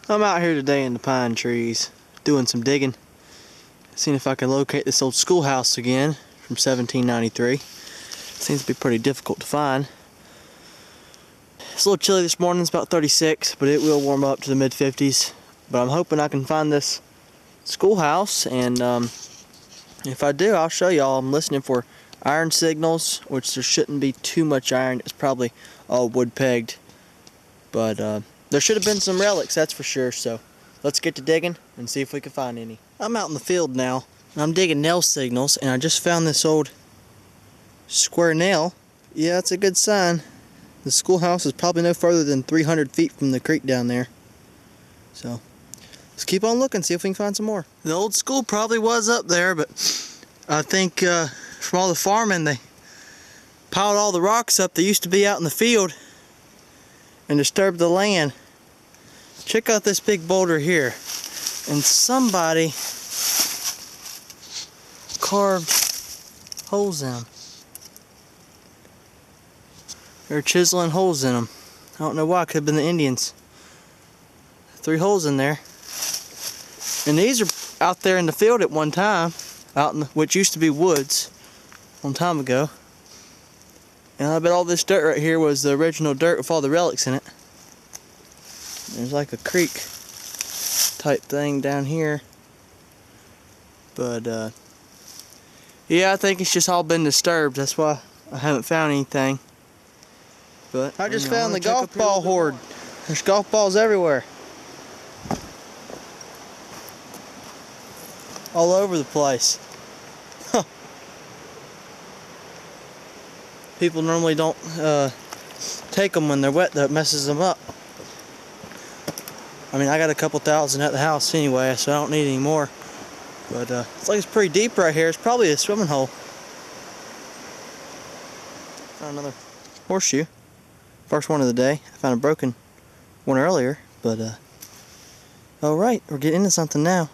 I'm out here today in the pine trees doing some digging, seeing if I can locate this old schoolhouse again from 1793. Seems to be pretty difficult to find. It's a little chilly this morning, it's about 36, but it will warm up to the mid-50s. But I'm hoping I can find this schoolhouse, and if I do, I'll show y'all. I'm listening for iron signals, which there shouldn't be too much iron. It's probably all wood pegged, but there should have been some relics, that's for sure. So let's get to digging and see if we can find any. I'm out in the field now, and I'm digging nail signals, and I just found this old square nail. Yeah, that's a good sign. The schoolhouse is probably no further than 300 feet from the creek down there. So let's keep on looking, see if we can find some more. The old school probably was up there, but I think from all the farming, they piled all the rocks up that used to be out in the field and disturbed the land. Check out this big boulder here. And somebody carved holes in them. They're chiseling holes in them. I don't know why, it could have been the Indians. 3 holes in there. And these are out there in the field at one time, out in which used to be woods a long time ago. And I bet all this dirt right here was the original dirt with all the relics in it. There's like a creek type thing down here. But yeah, I think it's just all been disturbed. That's why I haven't found anything. But I just found the golf ball hoard. There's golf balls everywhere. All over the place. Huh. People normally don't take them when they're wet. That messes them up. I mean, I got a couple thousand at the house anyway, so I don't need any more. But it's like it's pretty deep right here. It's probably a swimming hole. Found another horseshoe. First one of the day. I found a broken one earlier, but alright, we're getting into something now.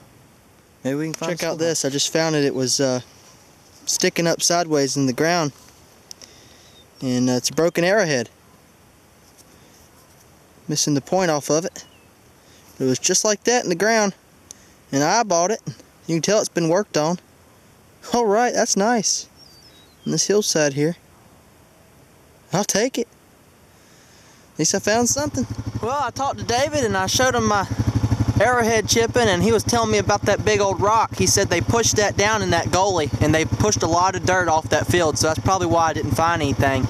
Maybe we can find. Check out this. I just found it. It was sticking up sideways in the ground, and it's a broken arrowhead. Missing the point off of it. It was just like that in the ground, and I bought it. You can tell it's been worked on. Alright, that's nice. On this hillside here. I'll take it. At least I found something. Well, I talked to David and I showed him my arrowhead chipping, and he was telling me about that big old rock. He said they pushed that down in that gully, and they pushed a lot of dirt off that field, so that's probably why I didn't find anything.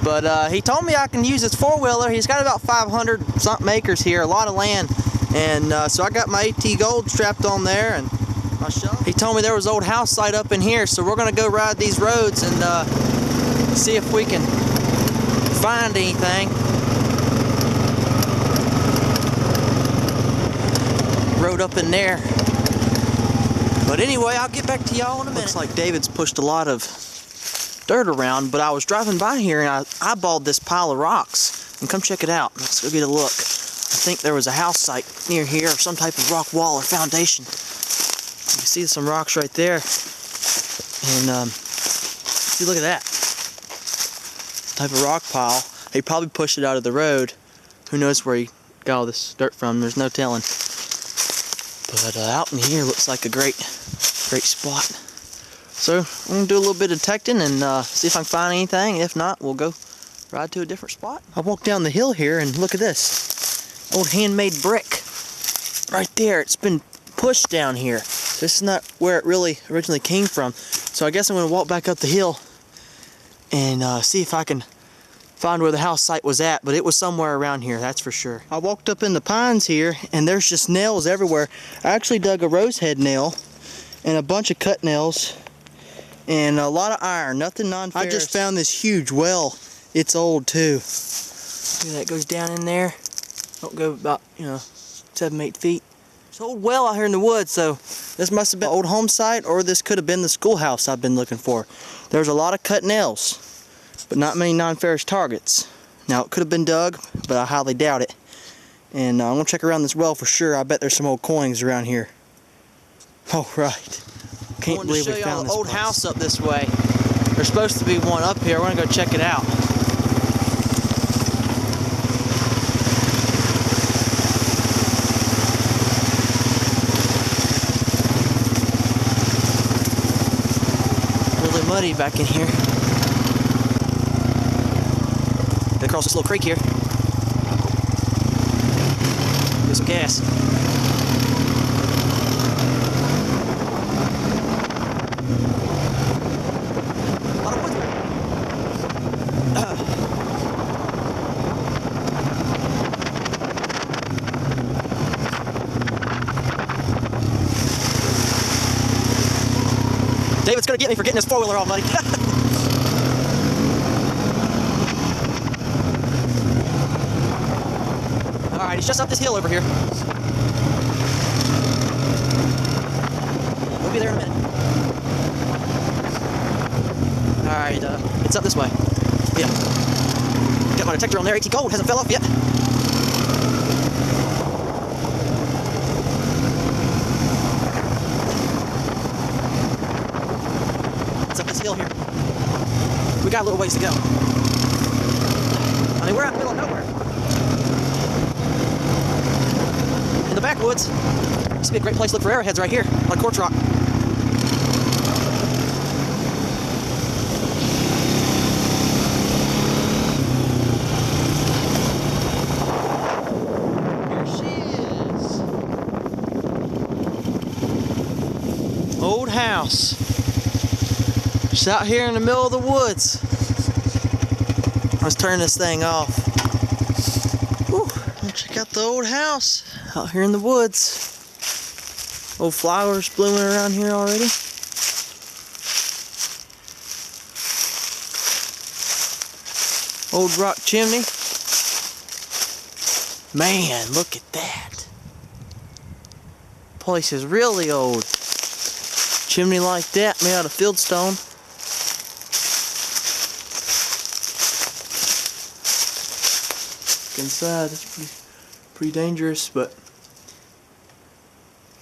But he told me I can use his four-wheeler. He's got about 500 something acres here, a lot of land, and so I got my AT Gold strapped on there, and my shovel. He told me there was an old house site up in here, so we're gonna go ride these roads and see if we can find anything. Road up in there. But anyway, I'll get back to y'all in a minute. Looks like David's pushed a lot of dirt around, but I was driving by here and I eyeballed this pile of rocks. And come check it out. Let's go get a look. I think there was a house site near here, or some type of rock wall or foundation. You can see some rocks right there. And see, look at that. Type of rock pile. He probably pushed it out of the road. Who knows where he got all this dirt from? There's no telling. But out in here looks like a great spot. So I'm going to do a little bit of detecting and see if I can find anything. If not, we'll go ride to a different spot. I walked down the hill here and look at this. Old handmade brick. Right there. It's been pushed down here. This is not where it really originally came from. So I guess I'm going to walk back up the hill and see if I can find where the house site was at, but it was somewhere around here, that's for sure. I walked up in the pines here, and there's just nails everywhere. I actually dug a rose head nail, and a bunch of cut nails, and a lot of iron, nothing non-ferrous. I just found this huge well. It's old too. See, that goes down in there. Don't go about, 7-8 feet. It's an old well out here in the woods, so this must have been an old home site, or this could have been the schoolhouse I've been looking for. There's a lot of cut nails, but not many non-ferrous targets. Now, it could have been dug, but I highly doubt it. And I'm going to check around this well for sure. I bet there's some old coins around here. Oh, right. Can't believe we found this old house up this way. There's supposed to be one up here. We're going to go check it out. muddy back in here. Gotta cross this little creek here. Get some gas. David's gonna get me for getting his four-wheeler all muddy. Alright, he's just up this hill over here. We'll be there in a minute. Alright, it's up this way. Yeah. Got my detector on there, 18 gold, hasn't fell off yet. Hill here. We got a little ways to go. I mean, we're out in the middle of nowhere. In the backwoods. Used to be a great place to look for arrowheads right here on quartz rock. Here she is. Old house. Just out here in the middle of the woods. Let's turn this thing off. Whew, check out the old house out here in the woods. Old flowers blooming around here already. Old rock chimney. Man, look at that. Place is really old. Chimney like that made out of fieldstone. Inside, it's pretty dangerous, but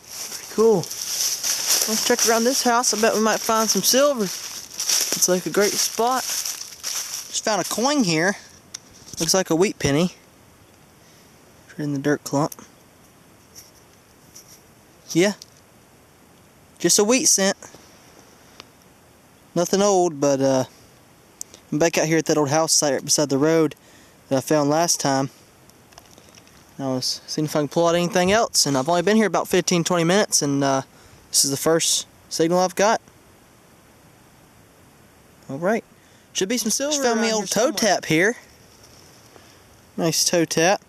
pretty cool. Let's check around this house. I bet we might find some silver. It's like a great spot. Just found a coin here. Looks like a wheat penny. In the dirt clump. Yeah. Just a wheat cent. Nothing old, but I'm back out here at that old house site right beside the road that I found last time. I was seeing if I can pull out anything else, and I've only been here about 15-20 minutes, and this is the first signal I've got. Alright. Should be some silver. Just found me an old toe tap here. Nice toe tap.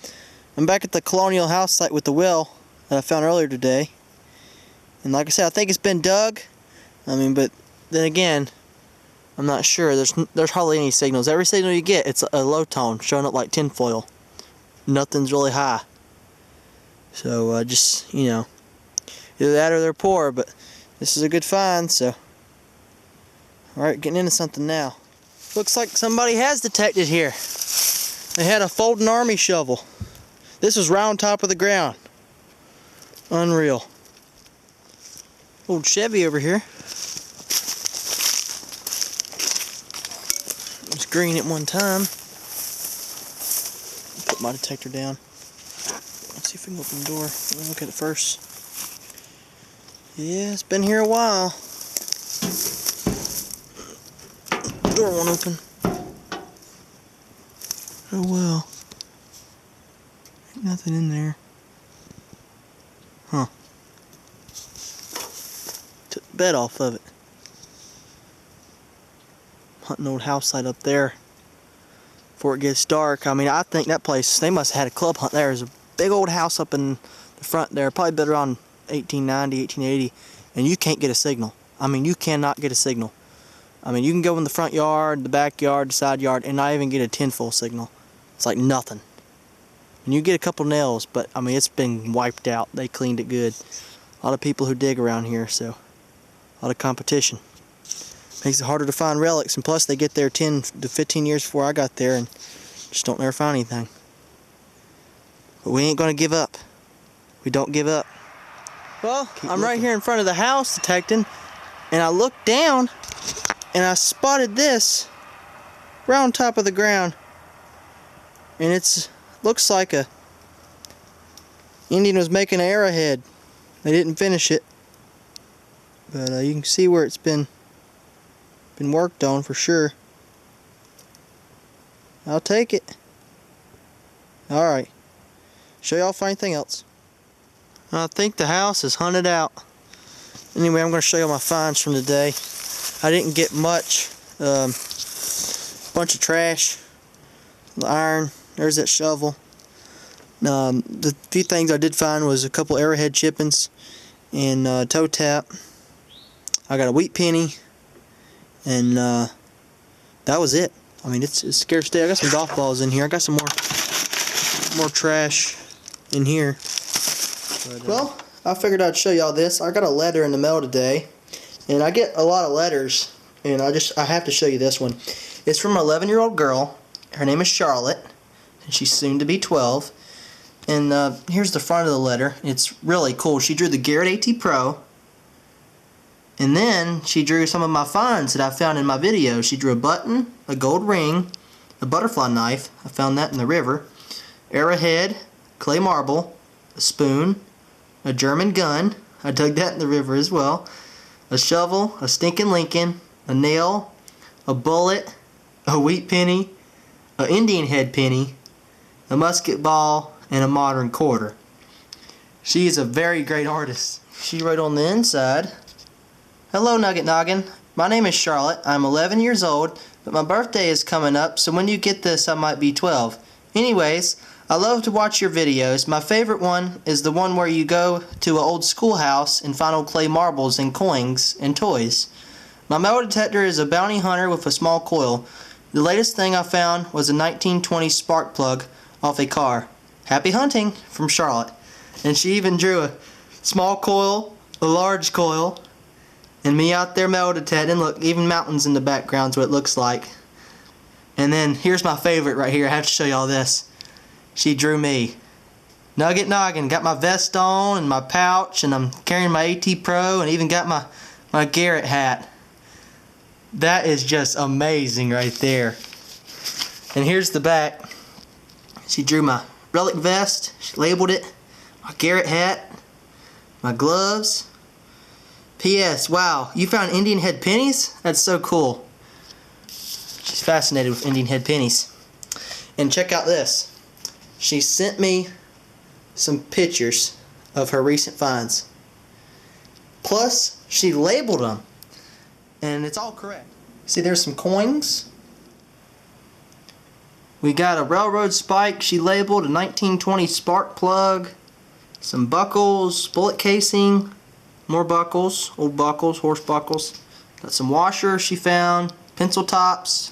I'm back at the colonial house site with the well that I found earlier today. And like I said, I think it's been dug. I mean, but then again, I'm not sure. There's hardly any signals. Every signal you get, it's a low tone, showing up like tinfoil. Nothing's really high. So just, you know, either that or they're poor, but this is a good find, so. Alright, getting into something now. Looks like somebody has detected here. They had a folding army shovel. This was round top of the ground. Unreal. Old Chevy over here. It was green at one time. Put my detector down. Let's see if we can open the door. We'll look at it first. Yeah, it's been here a while. The door won't open. Oh well. Ain't nothing in there. Huh. Took the bed off of it. Hunting old house site up there before it gets dark. I mean, I think that place, they must have had a club hunt there. There's a big old house up in the front there, probably built around 1890, 1880, and you can't get a signal. I mean, you cannot get a signal. I mean, you can go in the front yard, the backyard, the side yard, and not even get a tinfoil signal. It's like nothing. And you get a couple nails, but I mean, it's been wiped out. They cleaned it good. A lot of people who dig around here, so a lot of competition. Makes it harder to find relics, and plus they get there 10 to 15 years before I got there and just don't ever find anything. But we ain't gonna give up. We don't give up. Well, I'm right here in front of the house detecting, and I looked down and I spotted this right on top of the ground. And it's looks like a Indian was making an arrowhead. They didn't finish it, but you can see where it's been Been worked on for sure. I'll take it. Alright. Show y'all if anything else. I think the house is hunted out. Anyway, I'm going to show you my finds from today. I didn't get much. Bunch of trash. The iron. There's that shovel. The few things I did find was a couple arrowhead chippings and toe tap. I got a wheat penny, and that was it. I mean, it's a scarce day. I got some golf balls in here. I got some more trash in here. But, well, I figured I'd show y'all this. I got a letter in the mail today, and I get a lot of letters, and I have to show you this one. It's from an 11-year-old girl. Her name is Charlotte, and she's soon to be 12. And here's the front of the letter. It's really cool. She drew the Garrett AT Pro, and then she drew some of my finds that I found in my video. She drew a button, a gold ring, a butterfly knife. I found that in the river. Arrowhead, clay marble, a spoon, a German gun. I dug that in the river as well. A shovel, a stinking Lincoln, a nail, a bullet, a wheat penny, an Indian head penny, a musket ball, and a modern quarter. She is a very great artist. She wrote on the inside, "Hello, Nugget Noggin. My name is Charlotte. I'm 11 years old, but my birthday is coming up, so when you get this, I might be 12. Anyways, I love to watch your videos. My favorite one is the one where you go to an old schoolhouse and find old clay marbles and coins and toys. My metal detector is a bounty hunter with a small coil. The latest thing I found was a 1920 spark plug off a car. Happy hunting," from Charlotte. And she even drew a small coil, a large coil, and me out there metal detecting. Look, even mountains in the background is what it looks like. And then here's my favorite right here. I have to show y'all this. She drew me. Nugget Noggin. Got my vest on and my pouch, and I'm carrying my AT Pro, and even got my Garrett hat. That is just amazing right there. And here's the back. She drew my relic vest. She labeled it. My Garrett hat. My gloves. P.S. Wow, you found Indian head pennies? That's so cool. She's fascinated with Indian head pennies. And check out this. She sent me some pictures of her recent finds. Plus, she labeled them. And it's all correct. See, there's some coins. We got a railroad spike. She labeled a 1920 spark plug. Some buckles, bullet casing, more buckles, old buckles, horse buckles. Got some washers she found, pencil tops,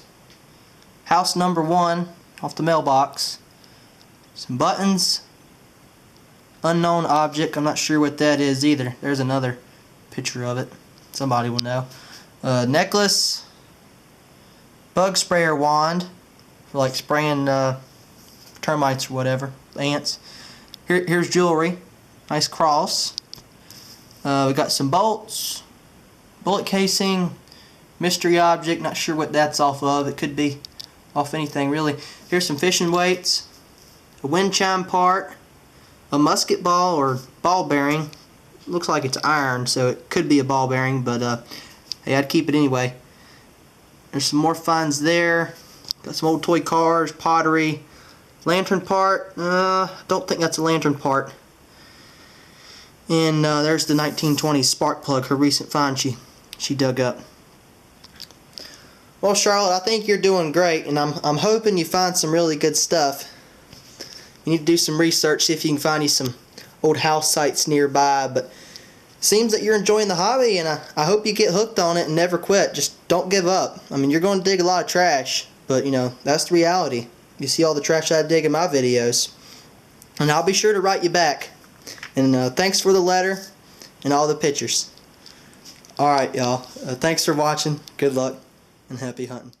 house number 1 off the mailbox. Some buttons, unknown object. I'm not sure what that is either. There's another picture of it. Somebody will know. Necklace, bug sprayer wand for like spraying termites or whatever, ants. Here's jewelry, nice cross. We got some bolts, bullet casing, mystery object. Not sure what that's off of. It could be off anything really. Here's some fishing weights, a wind chime part, a musket ball or ball bearing. Looks like it's iron, so it could be a ball bearing, but hey, I'd keep it anyway. There's some more finds there. Got some old toy cars, pottery, lantern part. Don't think that's a lantern part. And there's the 1920 spark plug, her recent find she dug up. Well, Charlotte, I think you're doing great, and I'm hoping you find some really good stuff. You need to do some research, see if you can find you some old house sites nearby, but seems that you're enjoying the hobby, and I hope you get hooked on it and never quit. Just don't give up. I mean, you're going to dig a lot of trash, but you know, that's the reality. You see all the trash I dig in my videos, and I'll be sure to write you back. And thanks for the letter and all the pictures. Alright, y'all. Thanks for watching. Good luck and happy hunting.